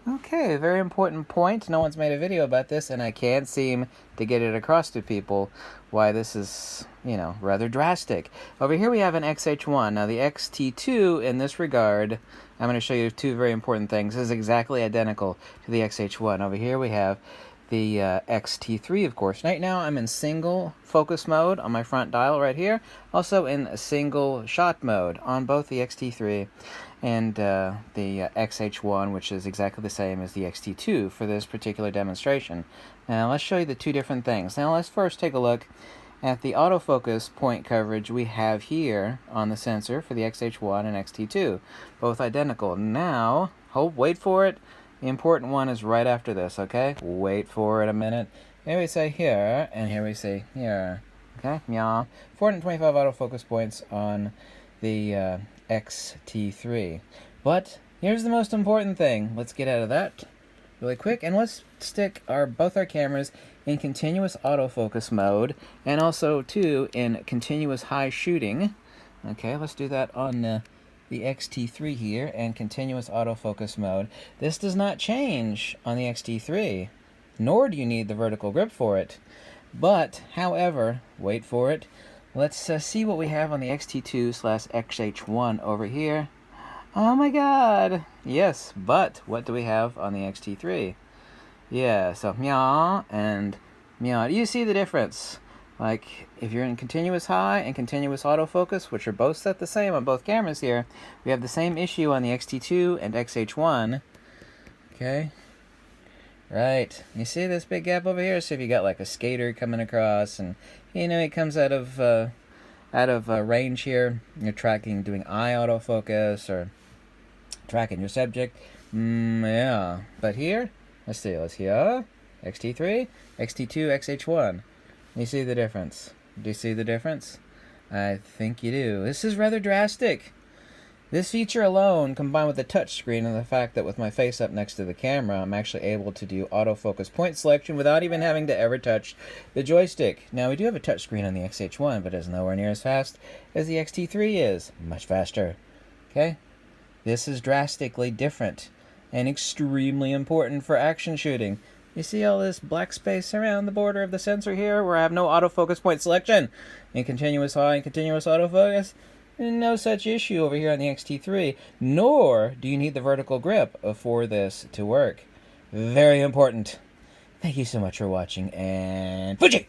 Okay, very important point. No one's made a video about this, and I can't seem to get it across to people why this is, rather drastic. Over here we have an XH1. Now the X-T2, in this regard, I'm going to show you two very important things. This is exactly identical to the XH1. Over here we have the X-T3, of course. Right now I'm in single focus mode on my front dial right here. Also in single shot mode on both the X-T3 and the XH1, which is exactly the same as the X-T2 for this particular demonstration. Now let's show you the two different things. Now let's first take a look at the autofocus point coverage we have here on the sensor for the XH1 and X-T2. Both identical. Now, wait for it. The important one is right after this, okay? Wait for it a minute. Here we say here, and here we say here. Okay, yeah. 425 autofocus points on the X-T3. But here's the most important thing. Let's get out of that really quick, and let's stick both our cameras in continuous autofocus mode, and also too in continuous high shooting. Okay, let's do that on the X-T3 here, and continuous autofocus mode. This does not change on the X-T3, nor do you need the vertical grip for it. But, however, wait for it, let's see what we have on the X-T2/XH1 over here. Oh my god! Yes, but what do we have on the X-T3? Yeah, so meow and meow. Do you see the difference? Like, if you're in continuous high and continuous autofocus, which are both set the same on both cameras here, we have the same issue on the X-T2 and XH1. Okay? Right. You see this big gap over here? So if you got like a skater coming across, and he comes out of range here, you're doing eye autofocus, or tracking your subject. Yeah. But here, let's see, X-T3, X-T2, XH1. You see the difference? Do you see the difference? I think you do. This is rather drastic. This feature alone, combined with the touchscreen and the fact that with my face up next to the camera, I'm actually able to do autofocus point selection without even having to ever touch the joystick. Now, we do have a touchscreen on the XH1, but it's nowhere near as fast as the X-T3 is. Much faster. Okay? This is drastically different and extremely important for action shooting. You see all this black space around the border of the sensor here where I have no autofocus point selection? In continuous high and continuous autofocus, no such issue over here on the X-T3, nor do you need the vertical grip for this to work. Very important. Thank you so much for watching, and Fuji!